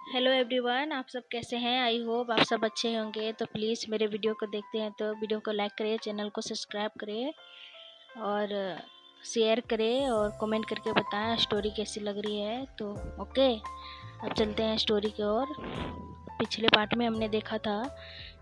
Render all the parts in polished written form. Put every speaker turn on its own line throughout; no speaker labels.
Hello everyone, आप सब कैसे हैं। आई होप आप सब अच्छे होंगे। तो प्लीज़ मेरे वीडियो को देखते हैं तो वीडियो को लाइक करें, चैनल को सब्सक्राइब करें और शेयर करें और कमेंट करके बताएं स्टोरी कैसी लग रही है। तो ओके, अब चलते हैं स्टोरी की ओर। पिछले पार्ट में हमने देखा था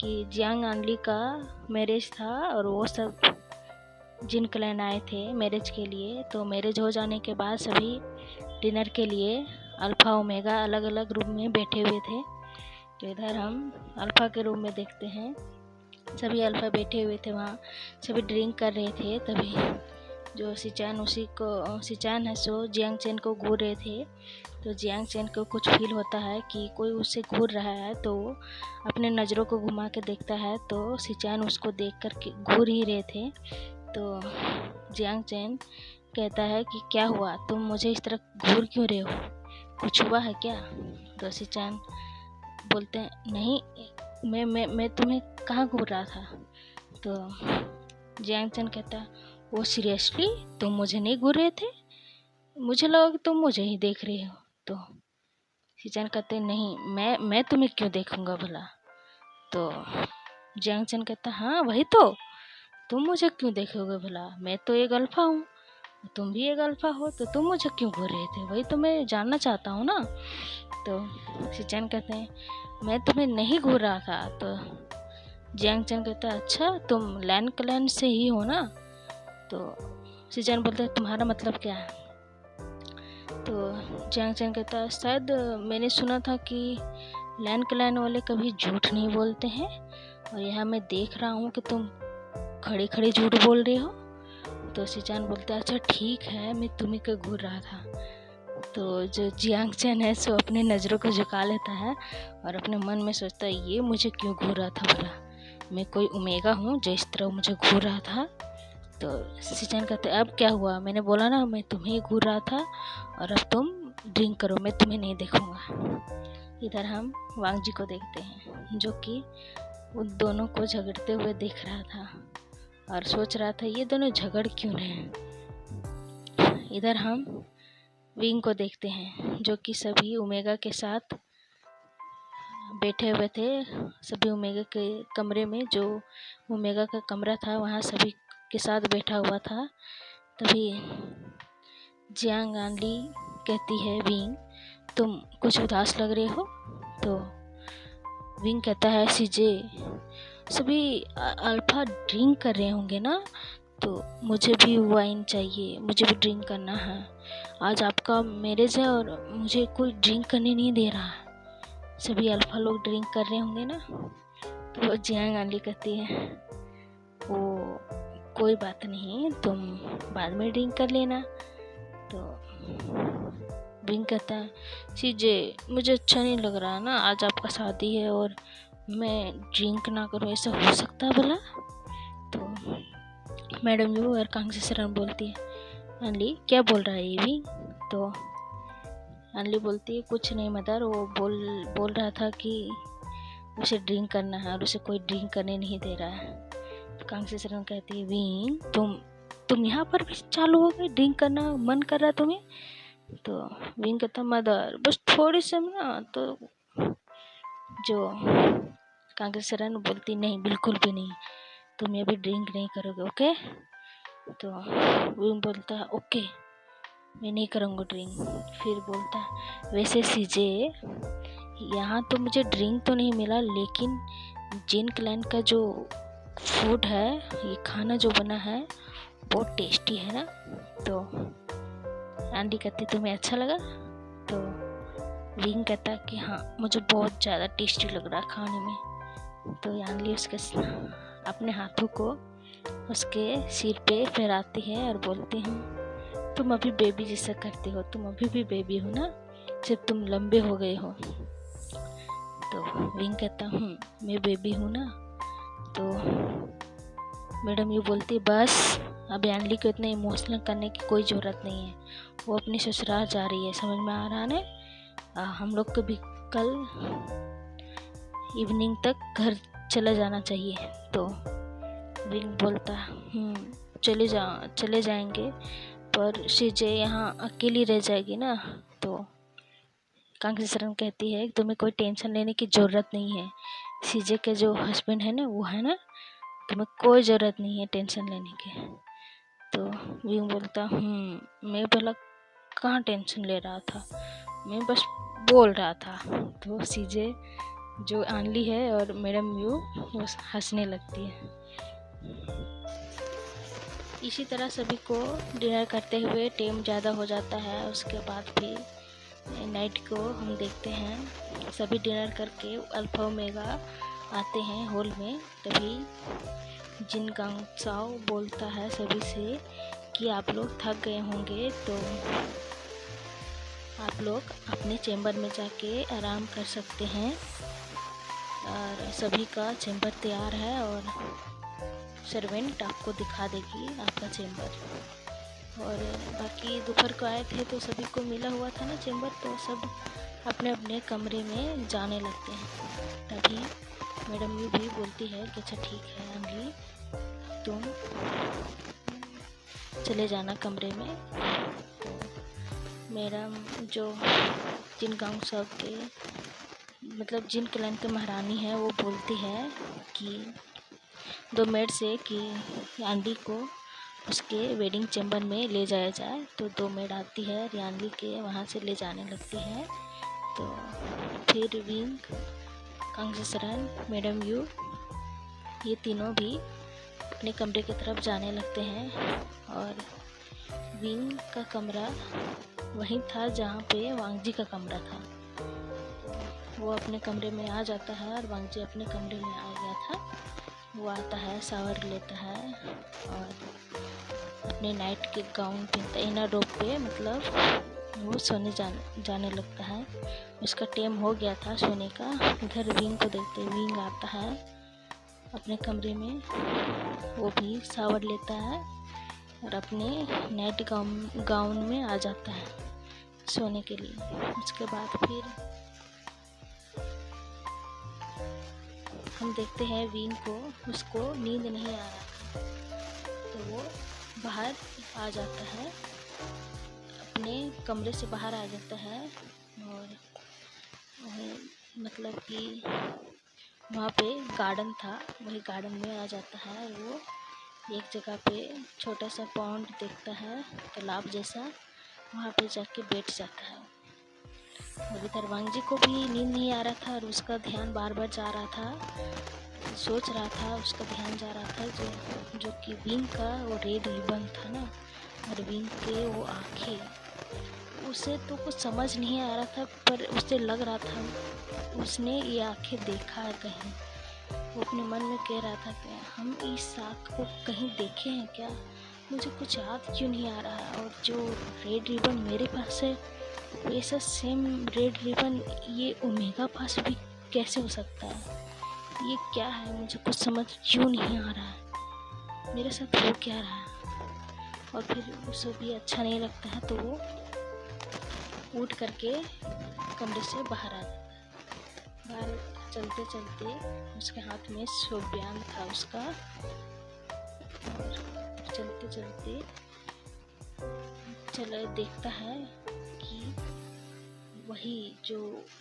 कि जियांग आंली का मैरिज था और वो सब जिन क्लैन आए थे मैरिज के लिए। तो मैरिज हो जाने के बाद सभी डिनर के लिए अल्फ़ा ओमेगा अलग अलग रूम में बैठे हुए थे। तो इधर हम अल्फ़ा के रूम में देखते हैं, सभी अल्फ़ा बैठे हुए थे, वहाँ सभी ड्रिंक कर रहे थे। तभी जो सिचान है सो जियांग चैन को घूर रहे थे। तो जियांग चैन को कुछ फील होता है कि कोई उससे घूर रहा है, तो वो अपने नज़रों को घुमा के देखता है तो सिचान उसको देख कर घूर ही रहे थे। तो जियांग चैन कहता है कि क्या हुआ, तुम मुझे इस तरह घूर क्यों रहे हो, कुछ हुआ है क्या। तो सिचान बोलते हैं नहीं, मैं तुम्हें कहाँ घूर रहा था। तो जियांग चैन कहता है वो सीरियसली तुम मुझे नहीं घूर रहे थे, मुझे लगा कि तुम मुझे ही देख रहे हो। तो सिचान कहते नहीं, मैं तुम्हें क्यों देखूंगा भला। तो जियांग चैन कहता हाँ वही तो, तुम मुझे क्यों देखोगे भला, मैं तो एक अल्फ़ा हूँ, तुम भी एक अल्फ़ा हो, तो तुम मुझे क्यों घूर रहे थे, वही तो मैं जानना चाहता हूँ ना। तो सिचान कहते हैं मैं तुम्हें नहीं घूर रहा था। तो जियांग चैन कहता है अच्छा तुम लैन क्लैन से ही हो ना। तो सिचान बोलते हैं तुम्हारा मतलब क्या है। तो जियांग चैन कहता है शायद मैंने सुना था कि लैन क्लैन वाले कभी झूठ नहीं बोलते हैं, और यहाँ मैं देख रहा हूँ कि तुम खड़े खड़े झूठ बोल रहे हो। तो सिचान बोलता है अच्छा ठीक है, मैं तुम्ही को घूर रहा था। तो जो जियांग चैन है सो अपने नज़रों को झुका लेता है और अपने मन में सोचता है ये मुझे क्यों घूर रहा था भला, मैं कोई ओमेगा हूँ जो इस तरह मुझे घूर रहा था। तो सिचान कहते अब क्या हुआ, मैंने बोला ना मैं तुम्हें घूर रहा था, और अब तुम ड्रिंक करो, मैं तुम्हें नहीं देखूँगा। इधर हम वांग जी को देखते हैं जो कि उन दोनों को झगड़ते हुए देख रहा था और सोच रहा था ये दोनों झगड़ क्यों रहे हैं। इधर हम विंग को देखते हैं जो कि सभी ओमेगा के साथ बैठे हुए थे। सभी ओमेगा के कमरे में, जो ओमेगा का कमरा था वहाँ सभी के साथ बैठा हुआ था। तभी जियांग आंली कहती है विंग तुम कुछ उदास लग रहे हो। तो विंग कहता है सीजे सभी अल्फ़ा ड्रिंक कर रहे होंगे ना, तो मुझे भी वाइन चाहिए, मुझे भी ड्रिंक करना है। आज आपका मैरिज है और मुझे कोई ड्रिंक करने नहीं दे रहा है, सभी अल्फ़ा लोग ड्रिंक कर रहे होंगे ना। तो जियांग आंली कहती है वो कोई बात नहीं, तुम बाद में ड्रिंक कर लेना। तो विंग कहता है सीजे मुझे अच्छा नहीं लग रहा ना, आज आपका शादी है और मैं ड्रिंक ना करूँ, ऐसा हो सकता है भला। तो मैडम यू और कांग्सी शरण बोलती है अनली क्या बोल रहा है ये भी। तो अनली बोलती है कुछ नहीं मदर, वो बोल रहा था कि उसे ड्रिंक करना है और उसे कोई ड्रिंक करने नहीं दे रहा है। तो कांग्सी शरण कहती है विंग तुम यहाँ पर भी चालू हो गए, ड्रिंक करना मन कर रहा है तुम्हें। तो विंग कहता मदर बस थोड़ी सी ना। तो जो कांग्सी शरण बोलती नहीं बिल्कुल भी नहीं, तुम ये भी ड्रिंक नहीं करोगे ओके। तो विंग बोलता है ओके मैं नहीं करूँगा ड्रिंक। फिर बोलता है वैसे सीजे यहाँ तो मुझे ड्रिंक तो नहीं मिला, लेकिन जिन क्लैन का जो फूड है, ये खाना जो बना है बहुत टेस्टी है ना। तो आंटी कहती तुम्हें अच्छा लगा। तो विंग कहता कि हाँ मुझे बहुत ज़्यादा टेस्टी लग रहा है खाने में। तो यानली उसके अपने हाथों को उसके सिर पे फहराती है और बोलती हैं तुम अभी बेबी जैसा करते हो, तुम अभी भी बेबी हो ना, जब तुम लंबे हो गए हो। तो विंग कहता हूँ मैं बेबी हूँ ना। तो मैडम ये बोलती बस अब यानली को इतना इमोशनल करने की कोई ज़रूरत नहीं है, वो अपनी ससुराल जा रही है, समझ में आ रहा है। हम लोग को भी कल इवनिंग तक घर चला जाना चाहिए। तो विंग बोलता चले जाएंगे, पर सीजे यहाँ अकेली रह जाएगी ना। तो कांग्रेस सरन कहती है तुम्हें कोई टेंशन लेने की ज़रूरत नहीं है। सीजे के जो हस्बैंड है ना, वो है ना, तुम्हें कोई ज़रूरत नहीं है टेंशन लेने की। तो विंग बोलता मैं बोला कहाँ टेंशन ले रहा था, मैं बस बोल रहा था। तो सीजे जो आनली है और मैडम यू वो हंसने लगती है। इसी तरह सभी को डिनर करते हुए टाइम ज़्यादा हो जाता है। उसके बाद फिर नाइट को हम देखते हैं सभी डिनर करके अल्फा ओमेगा आते हैं हॉल में। तभी जिन गांगसाओ बोलता है सभी से कि आप लोग थक गए होंगे तो आप लोग अपने चैम्बर में जाके आराम कर सकते हैं। और सभी का चैम्बर तैयार है और सर्वेंट आपको दिखा देगी आपका चैम्बर। और बाकी दोपहर को आए थे तो सभी को मिला हुआ था ना चैम्बर, तो सब अपने अपने कमरे में जाने लगते हैं। तभी मैडम यू भी बोलती है कि अच्छा ठीक है अनली, तुम चले जाना कमरे में। तो मैडम जो जिन गाँव सब के मतलब जिन क्लैन के महारानी है वो बोलती है कि दो मेड से कि यानली को उसके वेडिंग चैम्बर में ले जाया जाए। तो दो मेड आती है यानली के वहाँ से ले जाने लगती है। तो फिर wing, Congress Saran, madam you ये तीनों भी अपने कमरे की तरफ जाने लगते हैं। और विंग का कमरा वहीं था जहाँ पे वांगजी का कमरा था। वो अपने कमरे में आ जाता है और वांगजी अपने कमरे में आ गया था। वो आता है, शावर लेता है और अपने नाइट के गाउन पहनता है, इनर रोब पे मतलब वो सोने जाने लगता है। उसका टाइम हो गया था सोने का। इधर विंग को देखते विंग आता है अपने कमरे में, वो भी शावर लेता है और अपने नाइट गाउन में आ जाता है सोने के लिए। उसके बाद फिर हम देखते हैं विंग को, उसको नींद नहीं आ रहा था तो वो बाहर आ जाता है, अपने कमरे से बाहर आ जाता है। और मतलब कि वहाँ पे गार्डन था, वही गार्डन में आ जाता है। वो एक जगह पे छोटा सा पॉन्ड देखता है, तालाब जैसा, वहाँ पे जाके बैठ जाता है। और इधर वांगजी को भी नींद नहीं आ रहा था और उसका ध्यान बार बार जा रहा था, सोच रहा था, उसका ध्यान जा रहा था जो कि विंग का वो रेड रिबन था ना, और विंग के वो आँखें, उसे तो कुछ समझ नहीं आ रहा था पर उसे लग रहा था उसने ये आँखें देखा है कहीं। वो अपने मन में कह रहा था कि हम इस आँख को कहीं देखे हैं क्या, मुझे कुछ याद क्यों नहीं आ रहा। और जो रेड रिबन मेरे पास है वैसा सेम रेड रिबन ये ओमेगा पास भी कैसे हो सकता है, ये क्या है, मुझे कुछ समझ क्यों नहीं आ रहा है, मेरे साथ हो क्या रहा है। और फिर उसे भी अच्छा नहीं लगता है तो वो उठ करके कमरे से बाहर आ जाता है। बाहर चलते चलते उसके हाथ में शोभयान था उसका, और चलते चलते देखता है कि वही जो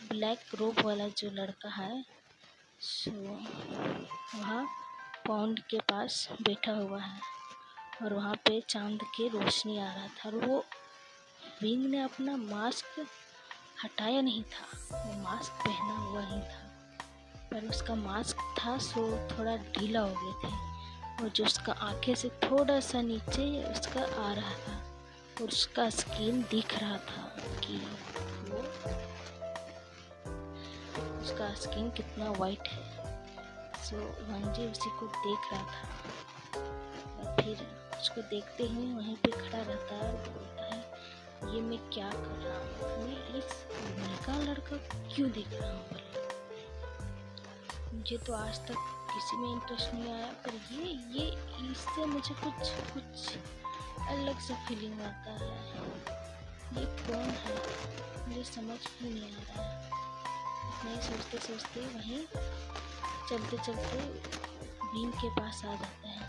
ब्लैक रोब वाला जो लड़का है सो वहाँ पॉन्ड के पास बैठा हुआ है और वहाँ पे चांद की रोशनी आ रहा था। और वो विंग ने अपना मास्क हटाया नहीं था, वो मास्क पहना हुआ ही था, पर उसका मास्क था सो थोड़ा ढीला हो गए थे और जो उसका आंखें से थोड़ा सा नीचे उसका आ रहा था और उसका स्किन दिख रहा था कि वो उसका स्किन कितना वाइट है। सो वांगजी उसी को देख रहा था और फिर उसको देखते ही वहीं पे खड़ा रहता है और बोलता है ये मैं क्या कर रहा हूँ, मैं इस लड़का लड़का क्यों देख रहा हूँ। मुझे तो आज तक किसी में इंटरेस्ट नहीं आया, पर ये इससे मुझे कुछ अलग सा फीलिंग आता है, ये कौन है मुझे समझ ही नहीं आ रहा है। मैं सोचते सोचते वहीं चलते चलते विंग के पास आ जाता है।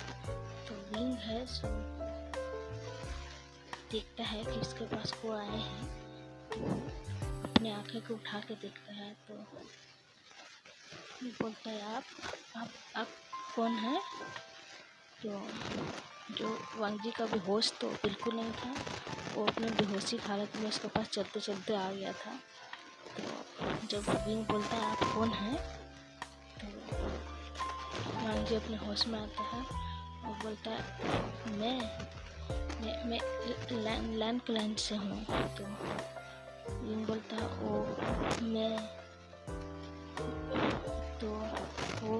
तो विंग है सो देखता है कि उसके पास को आए हैं, तो अपने अपने आँखें को उठा के देखता है तो बोलता है आप कौन हैं? तो जो वांगजी का बेहोश तो बिल्कुल नहीं था, वो अपने बेहोशी की हालत में उसके पास चलते चलते आ गया था। तो जब विंग बोलता है आप कौन हैं, तो वांगजी अपने होश में आता है और बोलता है मैं लैंड क्लैंड से हूँ। तो विंग बोलता है तो वो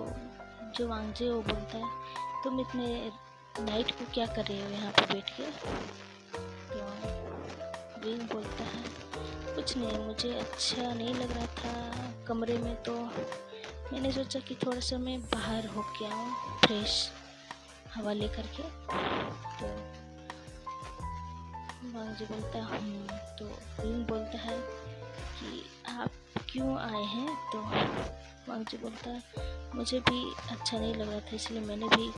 जो वांगजी वो बोलता है तुम इतने नाइट को क्या कर रहे हो यहाँ पे बैठ के? तो विंग बोलता है कुछ नहीं, मुझे अच्छा नहीं लग रहा था कमरे में, तो मैंने सोचा कि थोड़ा सा मैं बाहर हो के आऊँ फ्रेश हवा लेकर के। तो वांगजी बोलता है तो विंग बोलता है कि आप क्यों आए हैं? तो वांगजी बोलता है मुझे भी अच्छा नहीं लग रहा था, इसलिए मैंने भी